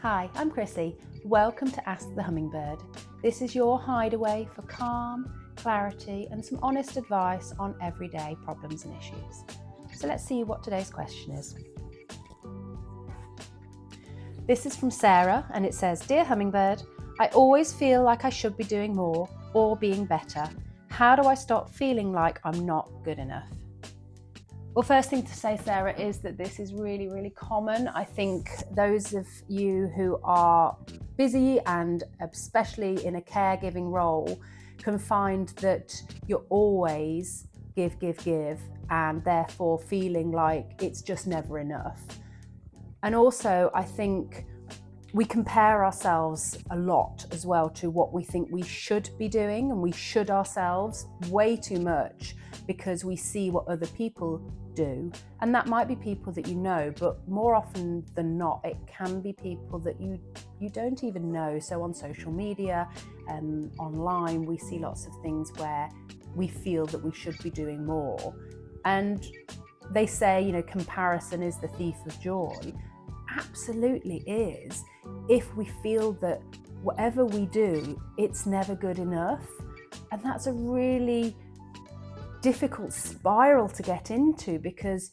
Hi, I'm Chrissy. Welcome to Ask the Hummingbird. This is your hideaway for calm, clarity and some honest advice on everyday problems and issues. So let's see what today's question is. This is from Sarah and it says, "Dear Hummingbird, I always feel like I should be doing more or being better. How do I stop feeling like I'm not good enough?" Well, first thing to say, Sarah, is that this is really, really common. I think those of you who are busy and especially in a caregiving role can find that you're always give, and therefore feeling like it's just never enough. And also, I think we compare ourselves a lot as well to what we think we should be doing, and we should ourselves way too much because we see what other people do. And that might be people that you know, but more often than not, it can be people that you don't even know. So on social media and online, we see lots of things where we feel that we should be doing more. And they say, comparison is the thief of joy. Absolutely is, if we feel that whatever we do, it's never good enough. And that's a really difficult spiral to get into, because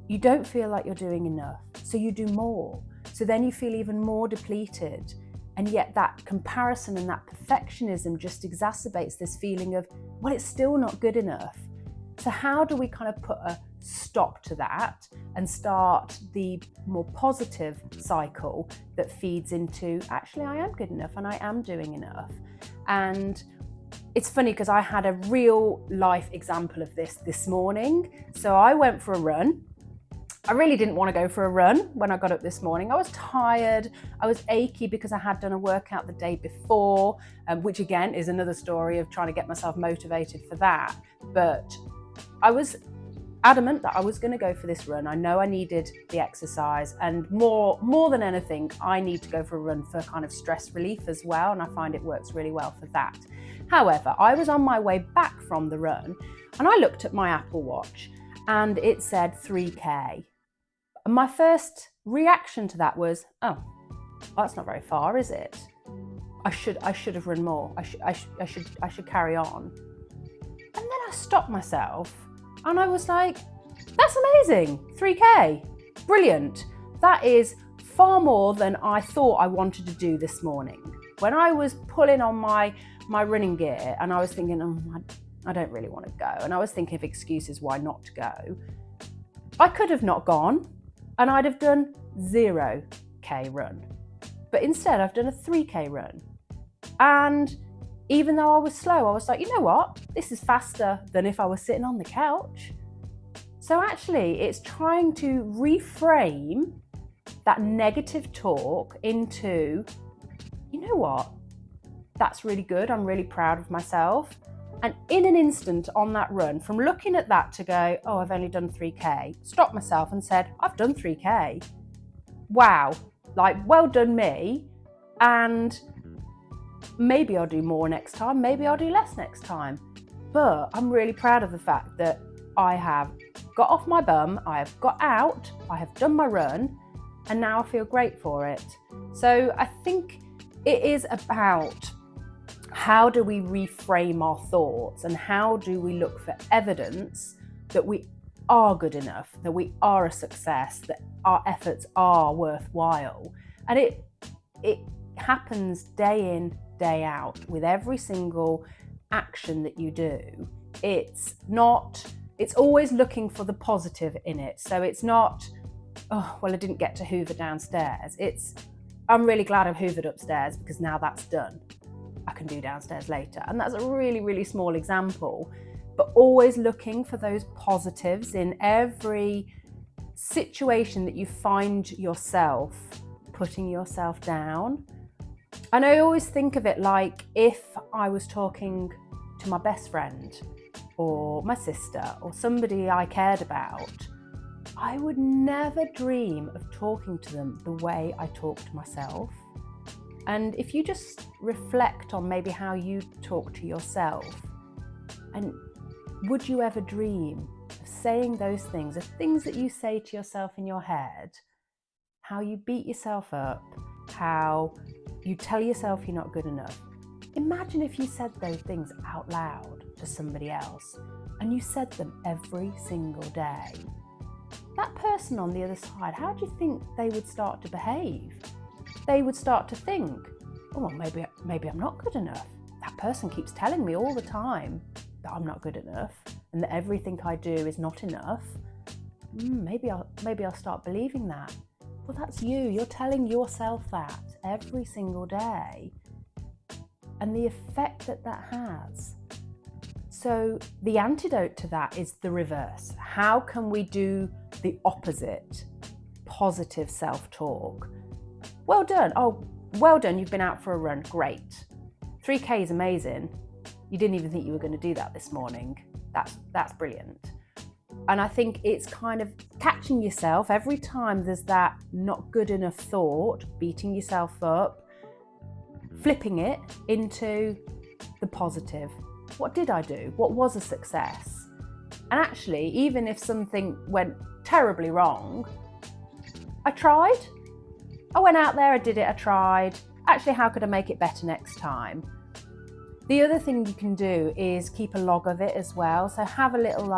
you don't feel like you're doing enough, so you do more. So then you feel even more depleted. And yet that comparison and that perfectionism just exacerbates this feeling of, well, it's still not good enough. So how do we kind of put a stop to that and start the more positive cycle that feeds into, actually, I am good enough and I am doing enough? And it's funny because I had a real life example of this morning. So I went for a run. I really didn't want to go for a run when I got up this morning. I was tired, I was achy because I had done a workout the day before, which again is another story of trying to get myself motivated for that. But I was adamant that I was going to go for this run. I know I needed the exercise, and more than anything, I need to go for a run for kind of stress relief as well, and I find it works really well for that. However, I was on my way back from the run and I looked at my Apple Watch and it said 3K. And my first reaction to that was, oh, that's not very far, is it? I should have run more. I should carry on. And then I stopped myself and I was like, that's amazing, 3K, brilliant. That is far more than I thought I wanted to do this morning. When I was pulling on my running gear and I was thinking, I don't really want to go, and I was thinking of excuses why not to go, I could have not gone and I'd have done 0K run. But instead I've done a 3K run. And even though I was slow, I was like, you know what? This is faster than if I was sitting on the couch. So actually, it's trying to reframe that negative talk into, you know what? That's really good. I'm really proud of myself. And in an instant on that run, from looking at that to go, oh, I've only done 3K, stopped myself and said, I've done 3K. Wow, like, well done me. And maybe I'll do more next time, maybe I'll do less next time. But I'm really proud of the fact that I have got off my bum, I have got out, I have done my run, and now I feel great for it. So I think it is about, how do we reframe our thoughts and how do we look for evidence that we are good enough, that we are a success, that our efforts are worthwhile. And it happens day in, day out with every single action that you do. It's always looking for the positive in it. So it's not, oh, well, I didn't get to hoover downstairs. It's, I'm really glad I've hoovered upstairs because now that's done. I can do downstairs later. And that's a really, really small example, but always looking for those positives in every situation that you find yourself putting yourself down. And I always think of it like if I was talking to my best friend or my sister or somebody I cared about, I would never dream of talking to them the way I talk to myself. And if you just reflect on maybe how you talk to yourself, and would you ever dream of saying those things, the things that you say to yourself in your head, how you beat yourself up, how you tell yourself you're not good enough. Imagine if you said those things out loud to somebody else and you said them every single day. That person on the other side, how do you think they would start to behave? They would start to think, oh, well, maybe I'm not good enough. That person keeps telling me all the time that I'm not good enough and that everything I do is not enough. Maybe I'll start believing that. Well, that's you. You're telling yourself that every single day, and the effect that has. So the antidote to that is the reverse. How can we do the opposite? Positive self-talk. Well done. Oh, well done. You've been out for a run. Great. 3K is amazing. You didn't even think you were going to do that this morning. That's brilliant. And I think it's kind of catching yourself every time there's that not good enough thought, beating yourself up, flipping it into the positive. What did I do? What was a success? And actually, even if something went terribly wrong, I tried. I went out there, I did it, I tried. Actually, how could I make it better next time? The other thing you can do is keep a log of it as well. So have a little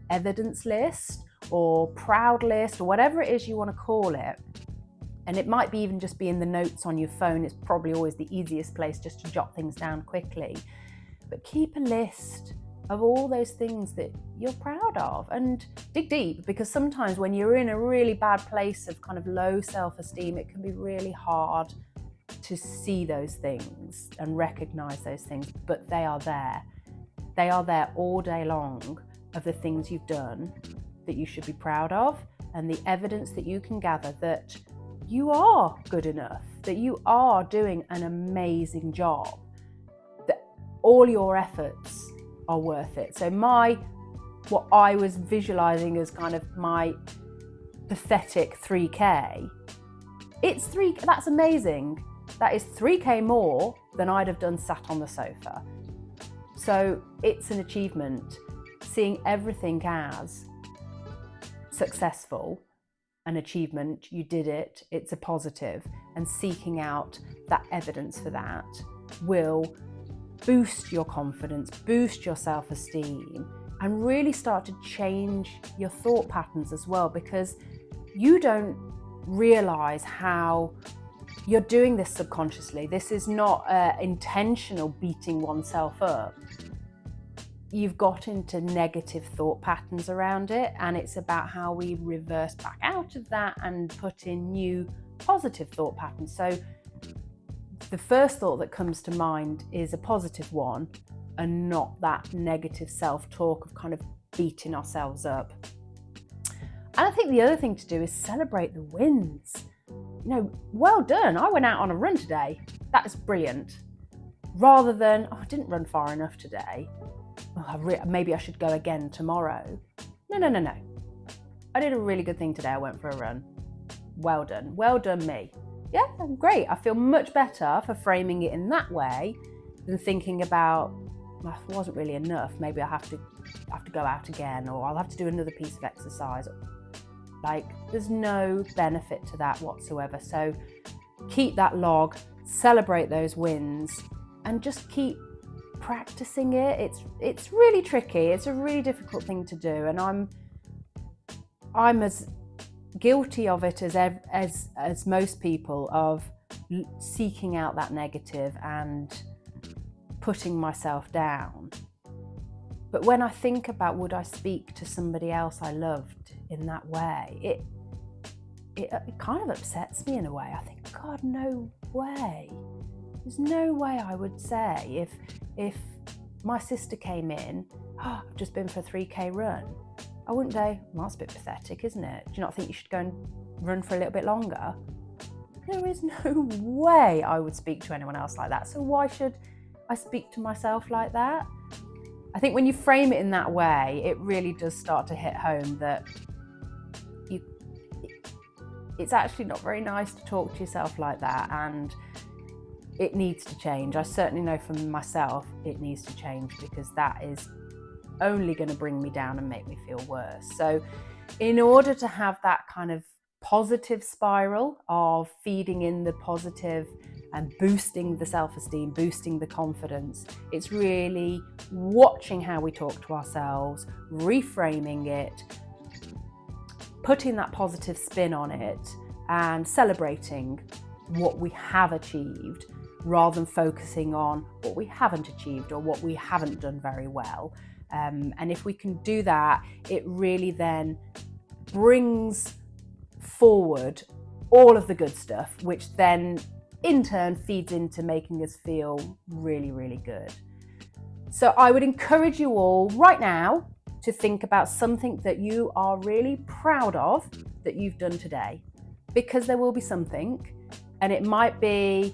evidence list or proud list or whatever it is you want to call it. And it might be even just be in the notes on your phone. It's probably always the easiest place just to jot things down quickly. But keep a list of all those things that you're proud of and dig deep, because sometimes when you're in a really bad place of kind of low self-esteem, it can be really hard to see those things and recognize those things, but they are there. They are there all day long of the things you've done that you should be proud of, and the evidence that you can gather that you are good enough, that you are doing an amazing job, that all your efforts are worth it. So what I was visualizing as kind of my pathetic 3K, that's amazing. That is 3K more than I'd have done sat on the sofa. So it's an achievement, seeing everything as successful, an achievement, you did it, it's a positive, and seeking out that evidence for that will boost your confidence, boost your self-esteem, and really start to change your thought patterns as well, because you don't realize how you're doing this subconsciously. This is not intentional beating oneself up. You've got into negative thought patterns around it, and it's about how we reverse back out of that and put in new positive thought patterns. So the first thought that comes to mind is a positive one, and not that negative self-talk of kind of beating ourselves up. And I think the other thing to do is celebrate the wins. Well done, I went out on a run today. That is brilliant. Rather than, I didn't run far enough today. Maybe I should go again tomorrow. No. I did a really good thing today. I went for a run. Well done me. Yeah, great. I feel much better for framing it in that way than thinking about, well, it wasn't really enough. Maybe I have to go out again, or I'll have to do another piece of exercise. There's no benefit to that whatsoever. So keep that log, celebrate those wins, and just keep practicing it. It's really tricky. It's a really difficult thing to do, and I'm as guilty of it as most people, of seeking out that negative and putting myself down. But when I think about, would I speak to somebody else I loved in that way, it kind of upsets me in a way. I think, God, no way. There's no way I would say if my sister came in, I've just been for a 3K run, I wouldn't say, well, that's a bit pathetic, isn't it? Do you not think you should go and run for a little bit longer? There is no way I would speak to anyone else like that. So why should I speak to myself like that? I think when you frame it in that way, it really does start to hit home that it's actually not very nice to talk to yourself like that, and it needs to change. I certainly know from myself it needs to change, because that is only going to bring me down and make me feel worse. So in order to have that kind of positive spiral of feeding in the positive and boosting the self-esteem, boosting the confidence. It's really watching how we talk to ourselves, reframing it, putting that positive spin on it, and celebrating what we have achieved rather than focusing on what we haven't achieved or what we haven't done very well. And if we can do that, it really then brings forward all of the good stuff, which then in turn feeds into making us feel really, really good. So I would encourage you all right now to think about something that you are really proud of that you've done today, because there will be something, and it might be,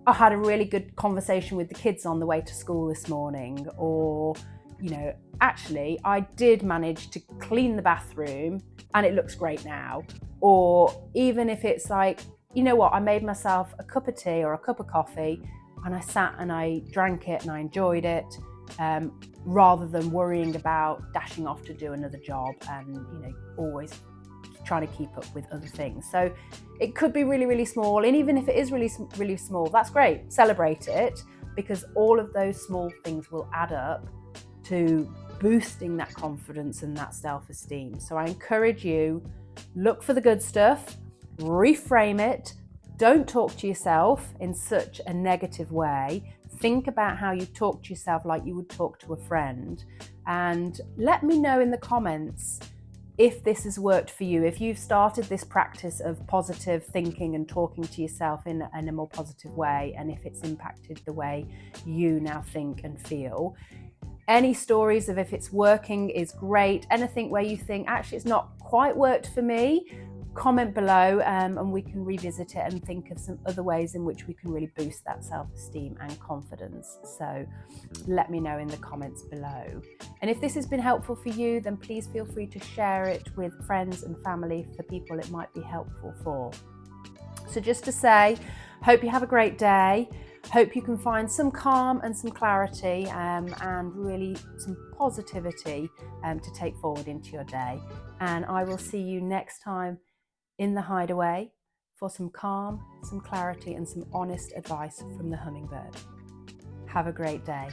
I had a really good conversation with the kids on the way to school this morning, or, you know, actually I did manage to clean the bathroom and it looks great now. Or even if it's like, you know what, I made myself a cup of tea or a cup of coffee and I sat and I drank it and I enjoyed it, rather than worrying about dashing off to do another job and, you know, always trying to keep up with other things. So it could be really, really small. And even if it is really, really small, that's great. Celebrate it, because all of those small things will add up to boosting that confidence and that self-esteem. So I encourage you, look for the good stuff, reframe it. Don't talk to yourself in such a negative way. Think about how you talk to yourself like you would talk to a friend. And let me know in the comments if this has worked for you, if you've started this practice of positive thinking and talking to yourself in a more positive way, and if it's impacted the way you now think and feel. Any stories of if it's working is great. Anything where you think, actually, it's not quite worked for me, comment below, and we can revisit it and think of some other ways in which we can really boost that self-esteem and confidence. So let me know in the comments below. And if this has been helpful for you, then please feel free to share it with friends and family, for people it might be helpful for. So just to say, hope you have a great day. Hope you can find some calm and some clarity, and really some positivity to take forward into your day. And I will see you next time in the Hideaway for some calm, some clarity, and some honest advice from the Hummingbird. Have a great day.